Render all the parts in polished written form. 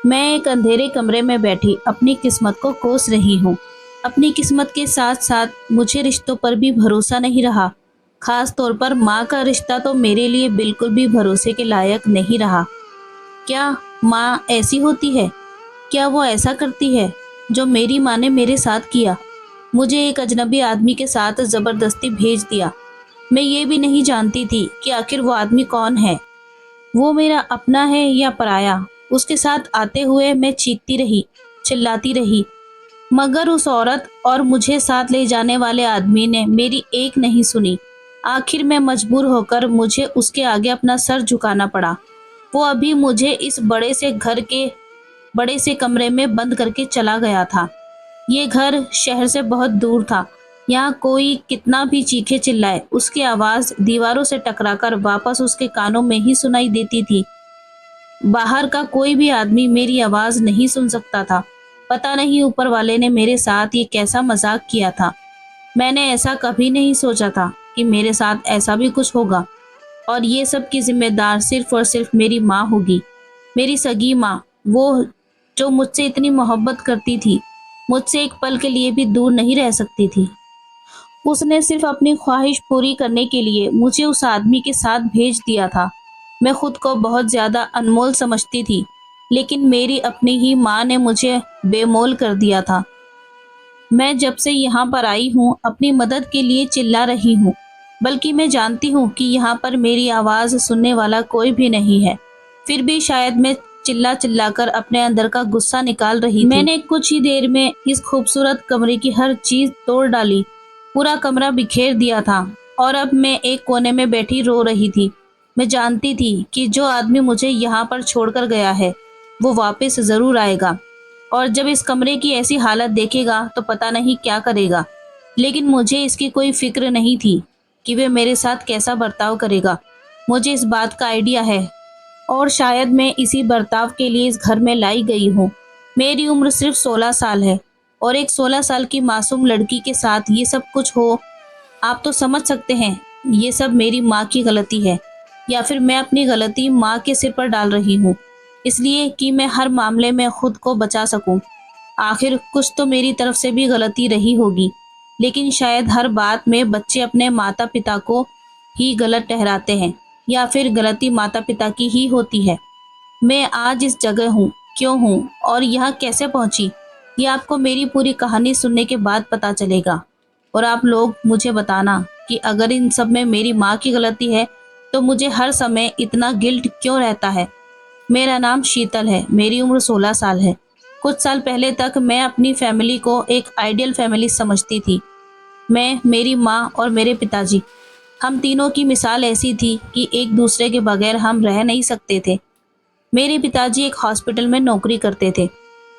मैं एक अंधेरे कमरे में बैठी अपनी किस्मत को कोस रही हूँ। अपनी किस्मत के साथ साथ मुझे रिश्तों पर भी भरोसा नहीं रहा। खास तौर पर माँ का रिश्ता तो मेरे लिए बिल्कुल भी भरोसे के लायक नहीं रहा। क्या माँ ऐसी होती है? क्या वो ऐसा करती है जो मेरी माँ ने मेरे साथ किया? मुझे एक अजनबी आदमी के साथ ज़बरदस्ती भेज दिया। मैं ये भी नहीं जानती थी कि आखिर वो आदमी कौन है। वो मेरा अपना है या पराया। उसके साथ आते हुए मैं चीखती रही, चिल्लाती रही, मगर उस औरत और मुझे साथ ले जाने वाले आदमी ने मेरी एक नहीं सुनी। आखिर में मजबूर होकर मुझे उसके आगे अपना सर झुकाना पड़ा। वो अभी मुझे इस बड़े से कमरे में बंद करके चला गया था। ये घर शहर से बहुत दूर था। यहाँ कोई कितना भी चीखे चिल्लाए, उसकी आवाज़ दीवारों से टकराकर वापस उसके कानों में ही सुनाई देती थी। बाहर का कोई भी आदमी मेरी आवाज़ नहीं सुन सकता था। पता नहीं ऊपर वाले ने मेरे साथ ये कैसा मजाक किया था। मैंने ऐसा कभी नहीं सोचा था कि मेरे साथ ऐसा भी कुछ होगा, और ये सब की जिम्मेदार सिर्फ और सिर्फ मेरी माँ होगी। मेरी सगी माँ, वो जो मुझसे इतनी मोहब्बत करती थी, मुझसे एक पल के लिए भी दूर नहीं रह सकती थी। उसने सिर्फ अपनी ख्वाहिश पूरी करने के लिए मुझे उस आदमी के साथ भेज दिया था। मैं खुद को बहुत ज़्यादा अनमोल समझती थी, लेकिन मेरी अपनी ही माँ ने मुझे बेमोल कर दिया था। मैं जब से यहाँ पर आई हूँ अपनी मदद के लिए चिल्ला रही हूँ, बल्कि मैं जानती हूँ कि यहाँ पर मेरी आवाज़ सुनने वाला कोई भी नहीं है। फिर भी शायद मैं चिल्ला चिल्ला कर अपने अंदर का गुस्सा निकाल रही थी। मैंने कुछ ही देर में इस खूबसूरत कमरे की हर चीज़ तोड़ डाली, पूरा कमरा बिखेर दिया था, और अब मैं एक कोने में बैठी रो रही थी। मैं जानती थी कि जो आदमी मुझे यहाँ पर छोड़कर गया है वो वापस ज़रूर आएगा, और जब इस कमरे की ऐसी हालत देखेगा तो पता नहीं क्या करेगा। लेकिन मुझे इसकी कोई फिक्र नहीं थी कि वे मेरे साथ कैसा बर्ताव करेगा। मुझे इस बात का आइडिया है, और शायद मैं इसी बर्ताव के लिए इस घर में लाई गई हूँ। मेरी उम्र सिर्फ 16 साल है, और एक 16 साल की मासूम लड़की के साथ ये सब कुछ हो, आप तो समझ सकते हैं ये सब मेरी माँ की गलती है, या फिर मैं अपनी गलती माँ के सिर पर डाल रही हूँ, इसलिए कि मैं हर मामले में खुद को बचा सकूं। आखिर कुछ तो मेरी तरफ से भी गलती रही होगी, लेकिन शायद हर बात में बच्चे अपने माता पिता को ही गलत ठहराते हैं, या फिर गलती माता पिता की ही होती है। मैं आज इस जगह हूँ, क्यों हूँ और यहाँ कैसे पहुँची, ये आपको मेरी पूरी कहानी सुनने के बाद पता चलेगा। और आप लोग मुझे बताना कि अगर इन सब में मेरी माँ की गलती है तो मुझे हर समय इतना गिल्ट क्यों रहता है। मेरा नाम शीतल है, मेरी उम्र 16 साल है। कुछ साल पहले तक मैं अपनी फैमिली को एक आइडियल फैमिली समझती थी। मैं, मेरी माँ और मेरे पिताजी, हम तीनों की मिसाल ऐसी थी कि एक दूसरे के बगैर हम रह नहीं सकते थे। मेरे पिताजी एक हॉस्पिटल में नौकरी करते थे।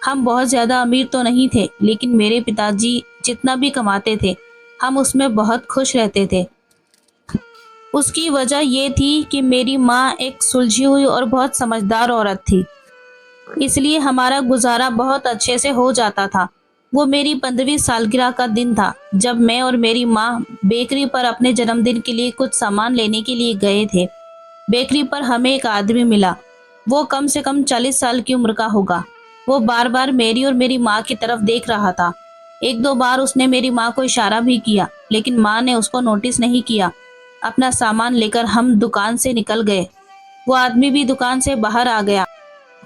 हम बहुत ज़्यादा अमीर तो नहीं थे, लेकिन मेरे पिताजी जितना भी कमाते थे हम उसमें बहुत खुश रहते थे। उसकी वजह ये थी कि मेरी माँ एक सुलझी हुई और बहुत समझदार औरत थी, इसलिए हमारा गुजारा बहुत अच्छे से हो जाता था। वो मेरी 15वीं सालगिरह का दिन था जब मैं और मेरी माँ बेकरी पर अपने जन्मदिन के लिए कुछ सामान लेने के लिए गए थे। बेकरी पर हमें एक आदमी मिला। वो कम से कम 40 साल की उम्र का होगा। वो बार बार मेरी और मेरी माँ की तरफ देख रहा था। एक दो बार उसने मेरी माँ को इशारा भी किया, लेकिन माँ ने उसको नोटिस नहीं किया। अपना सामान लेकर हम दुकान से निकल गए। वो आदमी भी दुकान से बाहर आ गया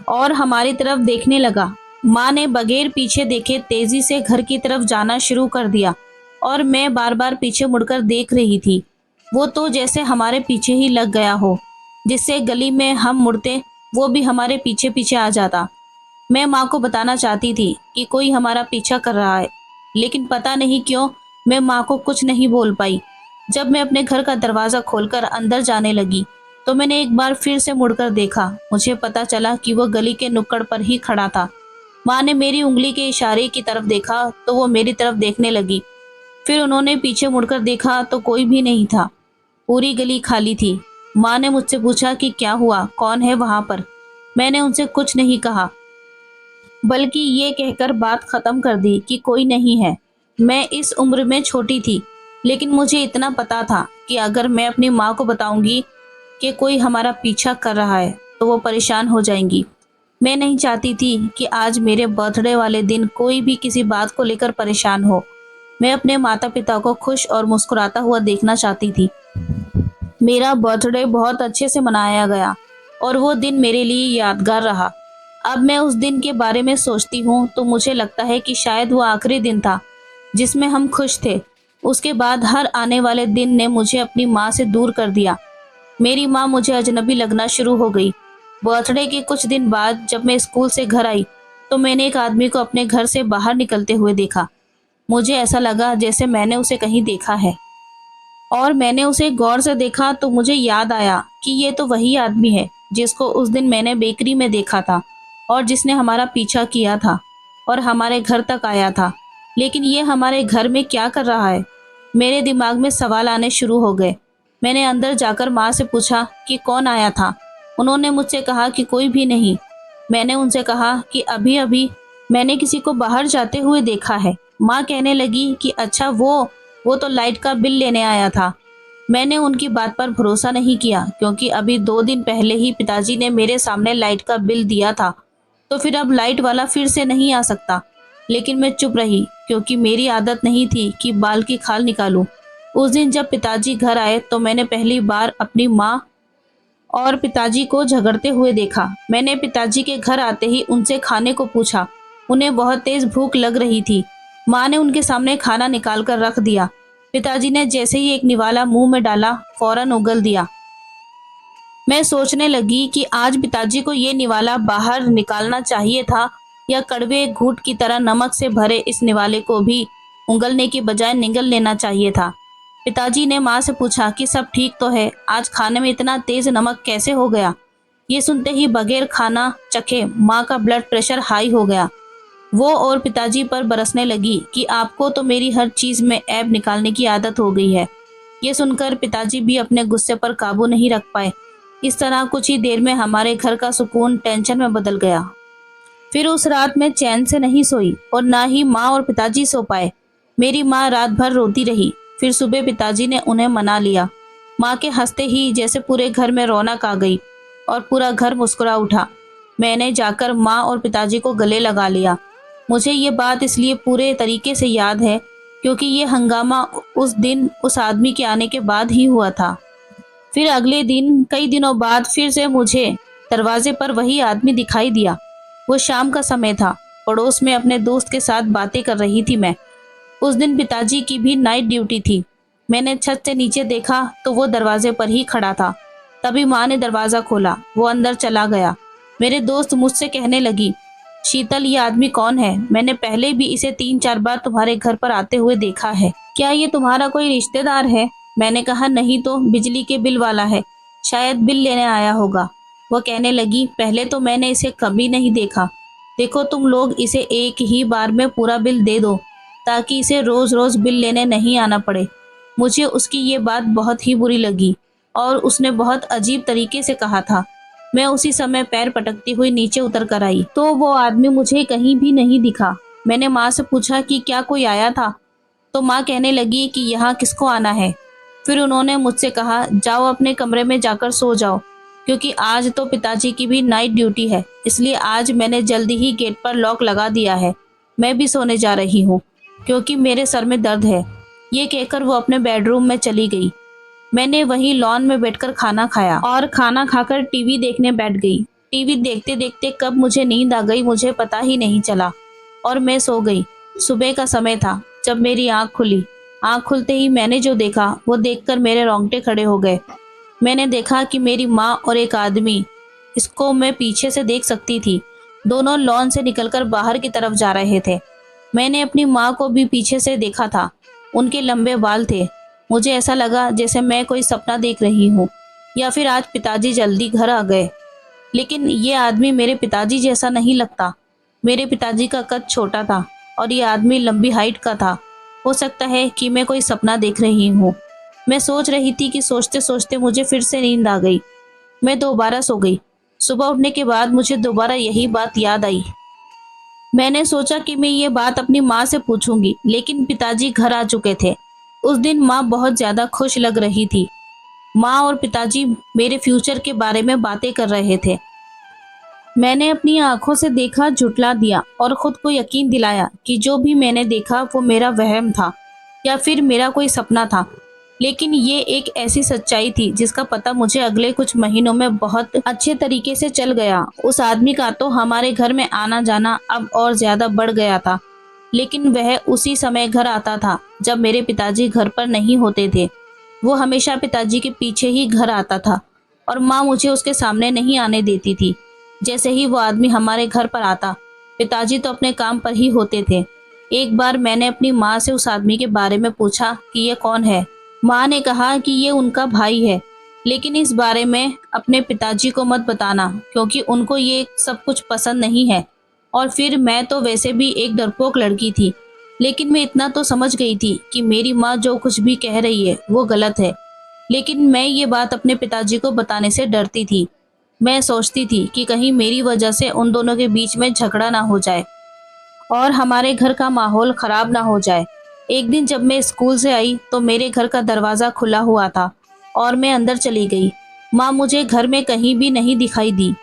और हमारी तरफ देखने लगा। माँ ने बगैर पीछे देखे तेजी से घर की तरफ जाना शुरू कर दिया, और मैं बार बार पीछे मुड़कर देख रही थी। वो तो जैसे हमारे पीछे ही लग गया हो, जिससे गली में हम मुड़ते वो भी हमारे पीछे पीछे आ जाता। मैं माँ को बताना चाहती थी कि कोई हमारा पीछा कर रहा है, लेकिन पता नहीं क्यों मैं माँ को कुछ नहीं बोल पाई। जब मैं अपने घर का दरवाज़ा खोलकर अंदर जाने लगी तो मैंने एक बार फिर से मुड़कर देखा। मुझे पता चला कि वो गली के नुक्कड़ पर ही खड़ा था। माँ ने मेरी उंगली के इशारे की तरफ देखा तो वो मेरी तरफ देखने लगी। फिर उन्होंने पीछे मुड़कर देखा तो कोई भी नहीं था। पूरी गली खाली थी। माँ ने मुझसे पूछा कि क्या हुआ, कौन है वहाँ पर। मैंने उनसे कुछ नहीं कहा, बल्कि ये कहकर बात ख़त्म कर दी कि कोई नहीं है। मैं इस उम्र में छोटी थी, लेकिन मुझे इतना पता था कि अगर मैं अपनी माँ को बताऊंगी कि कोई हमारा पीछा कर रहा है तो वो परेशान हो जाएंगी। मैं नहीं चाहती थी कि आज मेरे बर्थडे वाले दिन कोई भी किसी बात को लेकर परेशान हो। मैं अपने माता पिता को खुश और मुस्कुराता हुआ देखना चाहती थी। मेरा बर्थडे बहुत अच्छे से मनाया गया और वो दिन मेरे लिए यादगार रहा। अब मैं उस दिन के बारे में सोचती हूँ तो मुझे लगता है कि शायद वो आखिरी दिन था जिसमें हम खुश थे। उसके बाद हर आने वाले दिन ने मुझे अपनी माँ से दूर कर दिया। मेरी माँ मुझे अजनबी लगना शुरू हो गई। बर्थडे के कुछ दिन बाद जब मैं स्कूल से घर आई तो मैंने एक आदमी को अपने घर से बाहर निकलते हुए देखा। मुझे ऐसा लगा जैसे मैंने उसे कहीं देखा है, और मैंने उसे गौर से देखा तो मुझे याद आया कि ये तो वही आदमी है जिसको उस दिन मैंने बेकरी में देखा था और जिसने हमारा पीछा किया था और हमारे घर तक आया था। लेकिन ये हमारे घर में क्या कर रहा है? मेरे दिमाग में सवाल आने शुरू हो गए। मैंने अंदर जाकर माँ से पूछा कि कौन आया था। उन्होंने मुझसे कहा कि कोई भी नहीं। मैंने उनसे कहा कि अभी अभी मैंने किसी को बाहर जाते हुए देखा है। माँ कहने लगी कि अच्छा, वो तो लाइट का बिल लेने आया था। मैंने उनकी बात पर भरोसा नहीं किया क्योंकि अभी 2 दिन पहले ही पिताजी ने मेरे सामने लाइट का बिल दिया था, तो फिर अब लाइट वाला फिर से नहीं आ सकता। लेकिन मैं चुप रही क्योंकि मेरी आदत नहीं थी कि बाल की खाल निकालूं। उस दिन जब पिताजी घर आए तो मैंने पहली बार अपनी माँ और पिताजी को झगड़ते हुए देखा। मैंने पिताजी के घर आते ही उनसे खाने को पूछा। उन्हें बहुत तेज भूख लग रही थी। माँ ने उनके सामने खाना निकाल कर रख दिया। पिताजी ने जैसे ही एक निवाला मुंह में डाला, फौरन उगल दिया। मैं सोचने लगी कि आज पिताजी को ये निवाला बाहर निकालना चाहिए था या कड़वे घूंट की तरह नमक से भरे इस निवाले को भी उंगलने की बजाय निगल लेना चाहिए था। पिताजी ने माँ से पूछा कि सब ठीक तो है, आज खाने में इतना तेज नमक कैसे हो गया? ये सुनते ही बगैर खाना चखे माँ का ब्लड प्रेशर हाई हो गया। वो और पिताजी पर बरसने लगी कि आपको तो मेरी हर चीज में ऐब निकालने की आदत हो गई है। ये सुनकर पिताजी भी अपने गुस्से पर काबू नहीं रख पाए। इस तरह कुछ ही देर में हमारे घर का सुकून टेंशन में बदल गया। फिर उस रात मैं चैन से नहीं सोई और ना ही माँ और पिताजी सो पाए। मेरी माँ रात भर रोती रही। फिर सुबह पिताजी ने उन्हें मना लिया। माँ के हंसते ही जैसे पूरे घर में रौनक आ गई और पूरा घर मुस्कुरा उठा। मैंने जाकर माँ और पिताजी को गले लगा लिया। मुझे ये बात इसलिए पूरे तरीके से याद है क्योंकि ये हंगामा उस दिन उस आदमी के आने के बाद ही हुआ था। फिर अगले दिन कई दिनों बाद फिर से मुझे दरवाजे पर वही आदमी दिखाई दिया। वो शाम का समय था। पड़ोस में अपने दोस्त के साथ बातें कर रही थी मैं। उस दिन पिताजी की भी नाइट ड्यूटी थी। मैंने छत से नीचे देखा तो वो दरवाजे पर ही खड़ा था। तभी माँ ने दरवाज़ा खोला। वो अंदर चला गया। मेरे दोस्त मुझसे कहने लगी, शीतल, ये आदमी कौन है? मैंने पहले भी इसे 3-4 बार तुम्हारे घर पर आते हुए देखा है। क्या ये तुम्हारा कोई रिश्तेदार है? मैंने कहा, नहीं तो बिजली के बिल वाला है, शायद बिल लेने आया होगा। वो कहने लगी, पहले तो मैंने इसे कभी नहीं देखा। देखो, तुम लोग इसे एक ही बार में पूरा बिल दे दो ताकि इसे रोज रोज बिल लेने नहीं आना पड़े। मुझे उसकी ये बात बहुत ही बुरी लगी और उसने बहुत अजीब तरीके से कहा था। मैं उसी समय पैर पटकती हुई नीचे उतर कर आई तो वो आदमी मुझे कहीं भी नहीं दिखा। मैंने माँ से पूछा कि क्या कोई आया था, तो माँ कहने लगी कि यहाँ किसको आना है। फिर उन्होंने मुझसे कहा, जाओ अपने कमरे में जाकर सो जाओ क्योंकि आज तो पिताजी की भी नाइट ड्यूटी है, इसलिए आज मैंने जल्दी ही गेट पर लॉक लगा दिया है। मैं भी सोने जा रही हूँ क्योंकि मेरे सर में दर्द है। ये कहकर वो अपने बेडरूम में चली गई। मैंने वहीं लॉन में बैठकर खाना खाया और खाना खाकर टीवी देखने बैठ गई। टीवी देखते देखते कब मुझे नींद आ गई मुझे पता ही नहीं चला और मैं सो गई। सुबह का समय था जब मेरी आंख खुली। आंख खुलते ही मैंने जो देखा वो देखकर मेरे रोंगटे खड़े हो गए। मैंने देखा कि मेरी माँ और एक आदमी, इसको मैं पीछे से देख सकती थी, दोनों लॉन से निकलकर बाहर की तरफ जा रहे थे। मैंने अपनी माँ को भी पीछे से देखा था। उनके लंबे बाल थे। मुझे ऐसा लगा जैसे मैं कोई सपना देख रही हूँ या फिर आज पिताजी जल्दी घर आ गए। लेकिन ये आदमी मेरे पिताजी जैसा नहीं लगता। मेरे पिताजी का कद छोटा था और ये आदमी लंबी हाइट का था। हो सकता है कि मैं कोई सपना देख रही हूँ। मैं सोच रही थी कि सोचते सोचते मुझे फिर से नींद आ गई। मैं दोबारा सो गई। सुबह उठने के बाद मुझे दोबारा यही बात याद आई। मैंने सोचा कि मैं ये बात अपनी माँ से पूछूंगी, लेकिन पिताजी घर आ चुके थे। उस दिन माँ बहुत ज़्यादा खुश लग रही थी। माँ और पिताजी मेरे फ्यूचर के बारे में बातें कर रहे थे। मैंने अपनी आंखों से देखा, झुठला दिया और खुद को यकीन दिलाया कि जो भी मैंने देखा वो मेरा वहम था या फिर मेरा कोई सपना था। लेकिन ये एक ऐसी सच्चाई थी जिसका पता मुझे अगले कुछ महीनों में बहुत अच्छे तरीके से चल गया। उस आदमी का तो हमारे घर में आना जाना अब और ज्यादा बढ़ गया था, लेकिन वह उसी समय घर आता था जब मेरे पिताजी घर पर नहीं होते थे। वो हमेशा पिताजी के पीछे ही घर आता था और माँ मुझे उसके सामने नहीं आने देती थी। जैसे ही वो आदमी हमारे घर पर आता, पिताजी तो अपने काम पर ही होते थे। एक बार मैंने अपनी माँ से उस आदमी के बारे में पूछा कि ये कौन है। माँ ने कहा कि ये उनका भाई है, लेकिन इस बारे में अपने पिताजी को मत बताना क्योंकि उनको ये सब कुछ पसंद नहीं है। और फिर मैं तो वैसे भी एक डरपोक लड़की थी, लेकिन मैं इतना तो समझ गई थी कि मेरी माँ जो कुछ भी कह रही है वो गलत है। लेकिन मैं ये बात अपने पिताजी को बताने से डरती थी। मैं सोचती थी कि कहीं मेरी वजह से उन दोनों के बीच में झगड़ा ना हो जाए और हमारे घर का माहौल खराब ना हो जाए। एक दिन जब मैं स्कूल से आई तो मेरे घर का दरवाज़ा खुला हुआ था और मैं अंदर चली गई। माँ मुझे घर में कहीं भी नहीं दिखाई दी।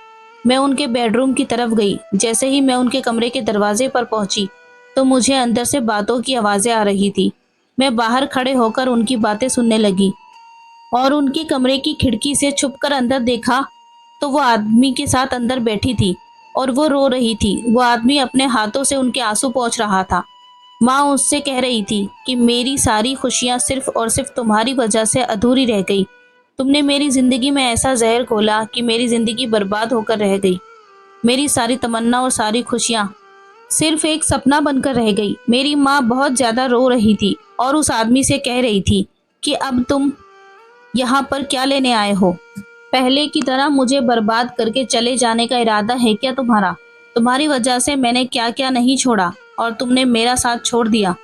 मैं उनके बेडरूम की तरफ गई। जैसे ही मैं उनके कमरे के दरवाजे पर पहुंची तो मुझे अंदर से बातों की आवाज़ें आ रही थी। मैं बाहर खड़े होकर उनकी बातें सुनने लगी और उनके कमरे की खिड़की से छुपकर अंदर देखा तो वो आदमी के साथ अंदर बैठी थी और वो रो रही थी। वो आदमी अपने हाथों से उनके आंसू पोंछ रहा था। माँ उससे कह रही थी कि मेरी सारी खुशियाँ सिर्फ और सिर्फ तुम्हारी वजह से अधूरी रह गई। तुमने मेरी ज़िंदगी में ऐसा जहर घोला कि मेरी ज़िंदगी बर्बाद होकर रह गई। मेरी सारी तमन्ना और सारी खुशियाँ सिर्फ एक सपना बनकर रह गई। मेरी माँ बहुत ज़्यादा रो रही थी और उस आदमी से कह रही थी कि अब तुम यहाँ पर क्या लेने आए हो? पहले की तरह मुझे बर्बाद करके चले जाने का इरादा है क्या तुम्हारा? तुम्हारी वजह से मैंने क्या क्या नहीं छोड़ा और तुमने मेरा साथ छोड़ दिया।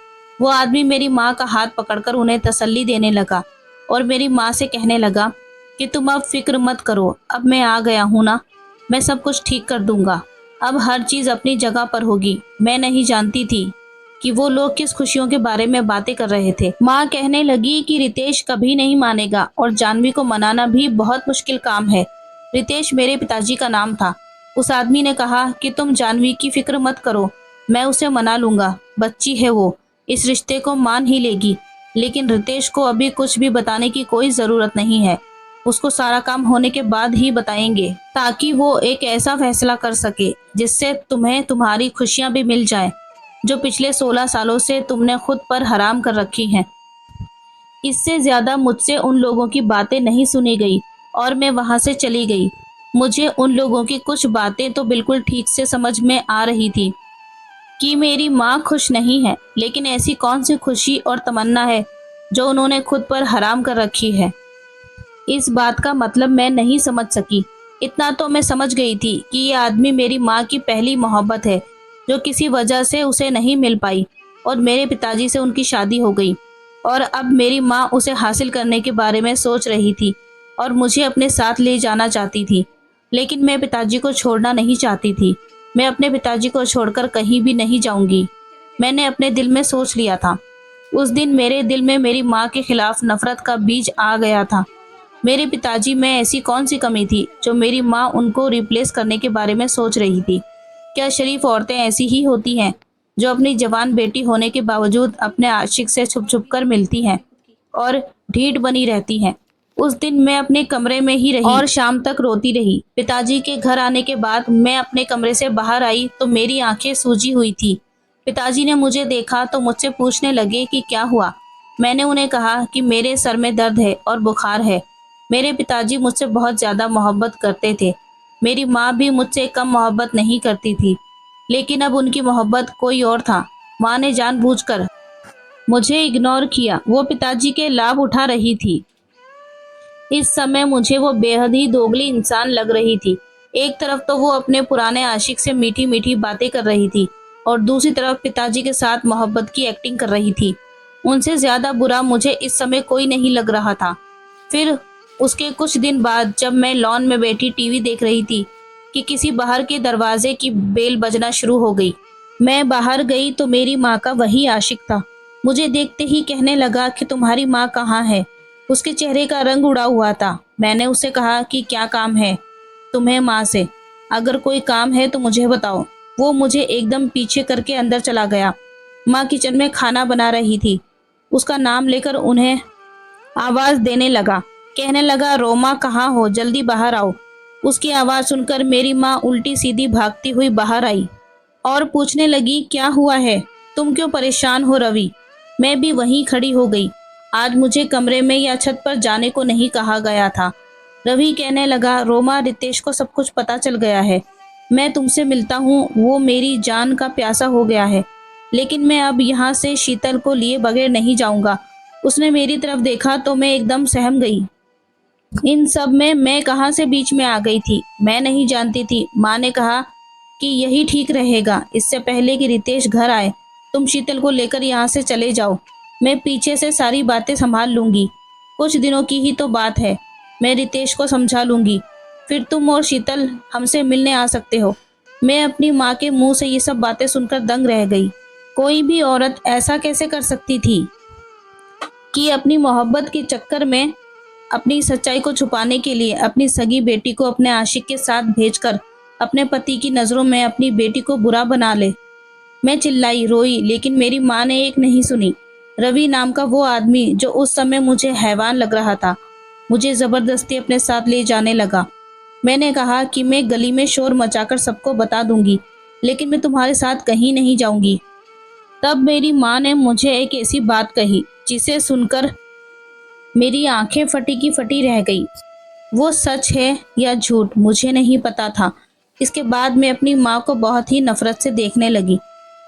वो आदमी मेरी माँ का हाथ पकड़कर उन्हें तसल्ली देने लगा और मेरी माँ से कहने लगा कि तुम अब फिक्र मत करो, अब मैं आ गया हूँ ना, मैं सब कुछ ठीक कर दूंगा। अब हर चीज़ अपनी जगह पर होगी। मैं नहीं जानती थी कि वो लोग किस खुशियों के बारे में बातें कर रहे थे। माँ कहने लगी कि रितेश कभी नहीं मानेगा और जानवी को मनाना भी बहुत मुश्किल काम है। रितेश मेरे पिताजी का नाम था। उस आदमी ने कहा कि तुम जानवी की फिक्र मत करो, मैं उसे मना लूंगा। बच्ची है वो, इस रिश्ते को मान ही लेगी। लेकिन रितेश को अभी कुछ भी बताने की कोई ज़रूरत नहीं है। उसको सारा काम होने के बाद ही बताएंगे ताकि वो एक ऐसा फैसला कर सके जिससे तुम्हें तुम्हारी खुशियाँ भी मिल जाएं, जो पिछले 16 सालों से तुमने खुद पर हराम कर रखी हैं। इससे ज्यादा मुझसे उन लोगों की बातें नहीं सुनी गई और मैं वहां से चली गई। मुझे उन लोगों की कुछ बातें तो बिल्कुल ठीक से समझ में आ रही थी कि मेरी माँ खुश नहीं है, लेकिन ऐसी कौन सी खुशी और तमन्ना है जो उन्होंने खुद पर हराम कर रखी है। इस बात का मतलब मैं नहीं समझ सकी। इतना तो मैं समझ गई थी कि ये आदमी मेरी माँ की पहली मोहब्बत है जो किसी वजह से उसे नहीं मिल पाई और मेरे पिताजी से उनकी शादी हो गई और अब मेरी माँ उसे हासिल करने के बारे में सोच रही थी और मुझे अपने साथ ले जाना चाहती थी। लेकिन मैं पिताजी को छोड़ना नहीं चाहती थी। मैं अपने पिताजी को छोड़कर कहीं भी नहीं जाऊंगी। मैंने अपने दिल में सोच लिया था। उस दिन मेरे दिल में मेरी माँ के खिलाफ नफरत का बीज आ गया था। मेरे पिताजी में ऐसी कौन सी कमी थी जो मेरी माँ उनको रिप्लेस करने के बारे में सोच रही थी? क्या शरीफ औरतें ऐसी ही होती हैं जो अपनी जवान बेटी होने के बावजूद अपने आशिक से छुप छुप कर मिलती हैं और ढीठ बनी रहती हैं? उस दिन मैं अपने कमरे में ही रही और शाम तक रोती रही। पिताजी के घर आने के बाद मैं अपने कमरे से बाहर आई तो मेरी आंखें सूजी हुई थी। पिताजी ने मुझे देखा तो मुझसे पूछने लगे कि क्या हुआ। मैंने उन्हें कहा कि मेरे सर में दर्द है और बुखार है। मेरे पिताजी मुझसे बहुत ज़्यादा मोहब्बत करते थे। मेरी माँ भी मुझसे कम मोहब्बत नहीं करती थी, लेकिन अब उनकी मोहब्बत कोई और था। माँ ने जानबूझकर मुझे इग्नोर किया। वो पिताजी के लाभ उठा रही थी। इस समय मुझे वो बेहद ही दोगली इंसान लग रही थी। एक तरफ तो वो अपने पुराने आशिक से मीठी मीठी बातें कर रही थी और दूसरी तरफ पिताजी के साथ मोहब्बत की एक्टिंग कर रही थी। उनसे ज़्यादा बुरा मुझे इस समय कोई नहीं लग रहा था। फिर उसके कुछ दिन बाद जब मैं लॉन में बैठी टीवी देख रही थी कि किसी बाहर के दरवाजे की बेल बजना शुरू हो गई। मैं बाहर गई तो मेरी माँ का वही आशिक था। मुझे देखते ही कहने लगा कि तुम्हारी माँ कहाँ है। उसके चेहरे का रंग उड़ा हुआ था। मैंने उससे कहा कि क्या काम है तुम्हें माँ से? अगर कोई काम है तो मुझे बताओ। वो मुझे एकदम पीछे करके अंदर चला गया। माँ किचन में खाना बना रही थी। उसका नाम लेकर उन्हें आवाज देने लगा। कहने लगा, रोमा कहाँ हो, जल्दी बाहर आओ। उसकी आवाज सुनकर मेरी माँ उल्टी सीधी भागती हुई बाहर आई और पूछने लगी, क्या हुआ है, तुम क्यों परेशान हो रवि? मैं भी वहीं खड़ी हो गई। आज मुझे कमरे में या छत पर जाने को नहीं कहा गया था। रवि कहने लगा, रोमा, रितेश को सब कुछ पता चल गया है। मैं तुमसे मिलता हूँ, वो मेरी जान का प्यासा हो गया है। लेकिन मैं अब यहाँ से शीतल को लिए बगैर नहीं जाऊंगा। उसने मेरी तरफ देखा तो मैं एकदम सहम गई। इन सब में मैं कहाँ से बीच में आ गई थी, मैं नहीं जानती थी। माँ ने कहा कि यही ठीक रहेगा, इससे पहले कि रितेश घर आए तुम शीतल को लेकर यहाँ से चले जाओ। मैं पीछे से सारी बातें संभाल लूंगी। कुछ दिनों की ही तो बात है, मैं रितेश को समझा लूंगी। फिर तुम और शीतल हमसे मिलने आ सकते हो। मैं अपनी माँ के मुंह से ये सब बातें सुनकर दंग रह गई। कोई भी औरत ऐसा कैसे कर सकती थी कि अपनी मोहब्बत के चक्कर में अपनी सच्चाई को छुपाने के लिए अपनी सगी बेटी को अपने आशिक के साथ भेजकर अपने पति की नज़रों में अपनी बेटी को बुरा बना ले। मैं चिल्लाई, रोई, लेकिन मेरी माँ ने एक नहीं सुनी। रवि नाम का वो आदमी जो उस समय मुझे हैवान लग रहा था, मुझे ज़बरदस्ती अपने साथ ले जाने लगा। मैंने कहा कि मैं गली में शोर मचाकर सबको बता दूंगी, लेकिन मैं तुम्हारे साथ कहीं नहीं जाऊंगी। तब मेरी माँ ने मुझे एक ऐसी बात कही जिसे सुनकर मेरी आंखें फटी की फटी रह गई। वो सच है या झूठ मुझे नहीं पता था। इसके बाद मैं अपनी माँ को बहुत ही नफरत से देखने लगी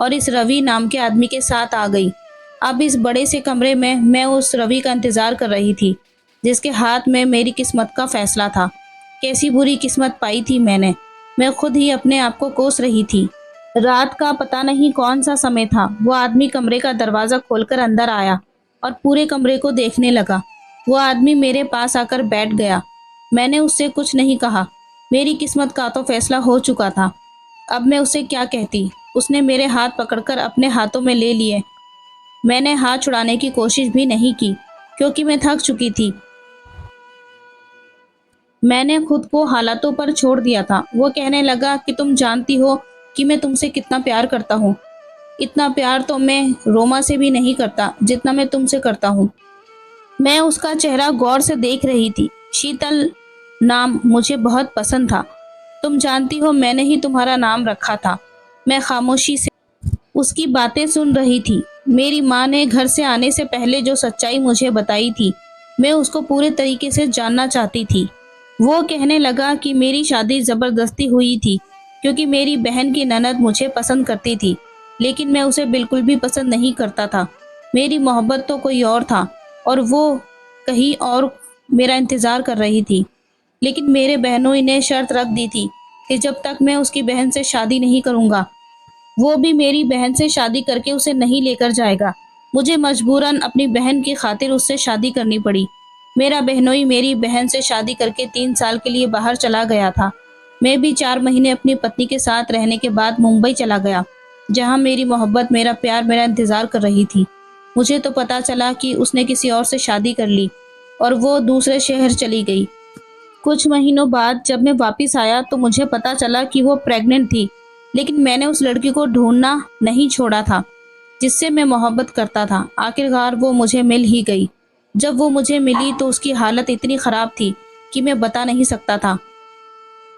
और इस रवि नाम के आदमी के साथ आ गई। अब इस बड़े से कमरे में मैं उस रवि का इंतजार कर रही थी जिसके हाथ में मेरी किस्मत का फैसला था। कैसी बुरी किस्मत पाई थी मैंने। मैं खुद ही अपने आप को कोस रही थी। रात का पता नहीं कौन सा समय था। वो आदमी कमरे का दरवाज़ा खोलकर अंदर आया और पूरे कमरे को देखने लगा। वो आदमी मेरे पास आकर बैठ गया। मैंने उससे कुछ नहीं कहा। मेरी किस्मत का तो फैसला हो चुका था। अब मैं उसे क्या कहती। उसने मेरे हाथ पकड़कर अपने हाथों में ले लिए। मैंने हाथ छुड़ाने की कोशिश भी नहीं की क्योंकि मैं थक चुकी थी। मैंने खुद को हालातों पर छोड़ दिया था। वो कहने लगा कि तुम जानती हो कि मैं तुमसे कितना प्यार करता हूँ। इतना प्यार तो मैं रोमा से भी नहीं करता जितना मैं तुमसे करता हूँ। मैं उसका चेहरा गौर से देख रही थी। शीतल नाम मुझे बहुत पसंद था। तुम जानती हो मैंने ही तुम्हारा नाम रखा था। मैं खामोशी से उसकी बातें सुन रही थी। मेरी माँ ने घर से आने से पहले जो सच्चाई मुझे बताई थी, मैं उसको पूरे तरीके से जानना चाहती थी। वो कहने लगा कि मेरी शादी ज़बरदस्ती हुई थी क्योंकि मेरी बहन की ननद मुझे पसंद करती थी, लेकिन मैं उसे बिल्कुल भी पसंद नहीं करता था। मेरी मोहब्बत तो कोई और था और वो कहीं और मेरा इंतज़ार कर रही थी। लेकिन मेरे बहनों ने शर्त रख दी थी कि जब तक मैं उसकी बहन से शादी नहीं करूँगा, वो भी मेरी बहन से शादी करके उसे नहीं लेकर जाएगा। मुझे मजबूरन अपनी बहन की खातिर उससे शादी करनी पड़ी। मेरा बहनोई मेरी बहन से शादी करके 3 साल के लिए बाहर चला गया था। मैं भी 4 महीने अपनी पत्नी के साथ रहने के बाद मुंबई चला गया, जहाँ मेरी मोहब्बत, मेरा प्यार, मेरा इंतज़ार कर रही थी। मुझे तो पता चला कि उसने किसी और से शादी कर ली और वो दूसरे शहर चली गई। कुछ महीनों बाद जब मैं वापस आया तो मुझे पता चला कि वो प्रेग्नेंट थी। लेकिन मैंने उस लड़की को ढूंढना नहीं छोड़ा था जिससे मैं मोहब्बत करता था। आखिरकार वो मुझे मिल ही गई। जब वो मुझे मिली तो उसकी हालत इतनी ख़राब थी कि मैं बता नहीं सकता था।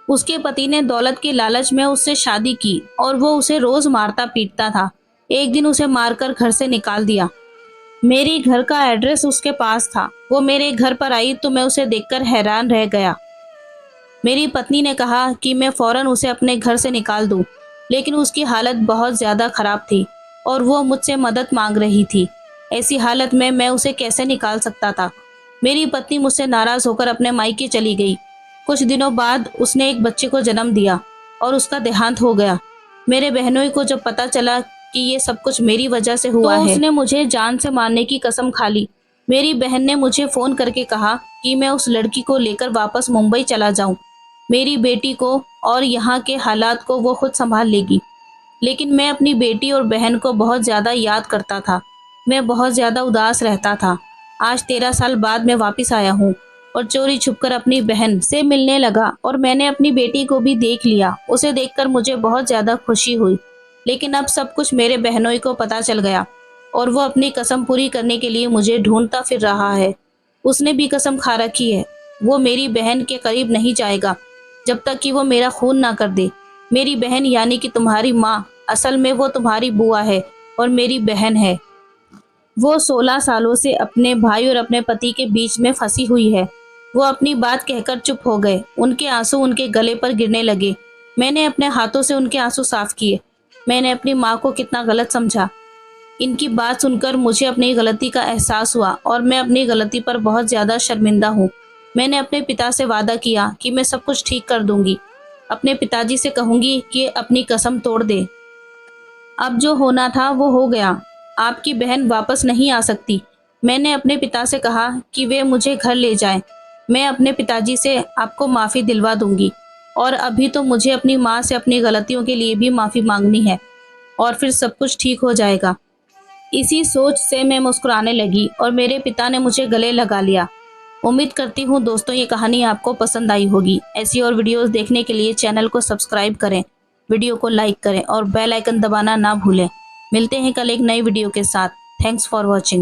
उसके पति ने दौलत के लालच में उससे शादी की और वो उसे रोज़ मारता पीटता था। एक दिन उसे मारकर घर से निकाल दिया। मेरे घर का एड्रेस उसके पास था। वो मेरे घर पर आई तो मैं उसे देखकर हैरान रह गया। मेरी पत्नी ने कहा कि मैं फ़ौरन उसे अपने घर से निकाल दूं, लेकिन उसकी हालत बहुत ज़्यादा ख़राब थी और वो मुझसे मदद मांग रही थी। ऐसी हालत में मैं उसे कैसे निकाल सकता था। मेरी पत्नी मुझसे नाराज़ होकर अपने मायके चली गई। कुछ दिनों बाद उसने एक बच्चे को जन्म दिया और उसका देहांत हो गया। मेरे बहनोई को जब पता चला कि ये सब कुछ मेरी वजह से हुआ है, उसने मुझे जान से मारने की कसम खा ली। मेरी बहन ने मुझे फ़ोन करके कहा कि मैं उस लड़की को लेकर वापस मुंबई चला जाऊं। मेरी बेटी को और यहाँ के हालात को वो खुद संभाल लेगी। लेकिन मैं अपनी बेटी और बहन को बहुत ज़्यादा याद करता था। मैं बहुत ज़्यादा उदास रहता था। आज 13 साल बाद मैं वापस आया हूँ। और चोरी छुपकर अपनी बहन से मिलने लगा और मैंने अपनी बेटी को भी देख लिया। उसे देखकर मुझे बहुत ज़्यादा खुशी हुई। लेकिन अब सब कुछ मेरे बहनोई को पता चल गया और वो अपनी कसम पूरी करने के लिए मुझे ढूंढता फिर रहा है। उसने भी कसम खा रखी है, वो मेरी बहन के करीब नहीं जाएगा जब तक कि वो मेरा खून ना कर दे। मेरी बहन यानी कि तुम्हारी माँ, असल में वो तुम्हारी बुआ है और मेरी बहन है। वो 16 सालों से अपने भाई और अपने पति के बीच में फंसी हुई है। वो अपनी बात कहकर चुप हो गए। उनके आंसू उनके गले पर गिरने लगे। मैंने अपने हाथों से उनके आंसू साफ किए। मैंने अपनी माँ को कितना गलत समझा। इनकी बात सुनकर मुझे अपनी गलती का एहसास हुआ और मैं अपनी गलती पर बहुत ज़्यादा शर्मिंदा हूँ। मैंने अपने पिता से वादा किया कि मैं सब कुछ ठीक कर दूंगी। अपने पिताजी से कहूँगी कि अपनी कसम तोड़ दे। अब जो होना था वो हो गया। आपकी बहन वापस नहीं आ सकती। मैंने अपने पिता से कहा कि वे मुझे घर ले जाएं। मैं अपने पिताजी से आपको माफ़ी दिलवा दूंगी और अभी तो मुझे अपनी माँ से अपनी गलतियों के लिए भी माफ़ी मांगनी है और फिर सब कुछ ठीक हो जाएगा। इसी सोच से मैं मुस्कुराने लगी और मेरे पिता ने मुझे गले लगा लिया। उम्मीद करती हूँ दोस्तों ये कहानी आपको पसंद आई होगी। ऐसी और वीडियोस देखने के लिए चैनल को सब्सक्राइब करें, वीडियो को लाइक करें और बेल आइकन दबाना ना भूलें। मिलते हैं कल एक नई वीडियो के साथ। Thanks for watching.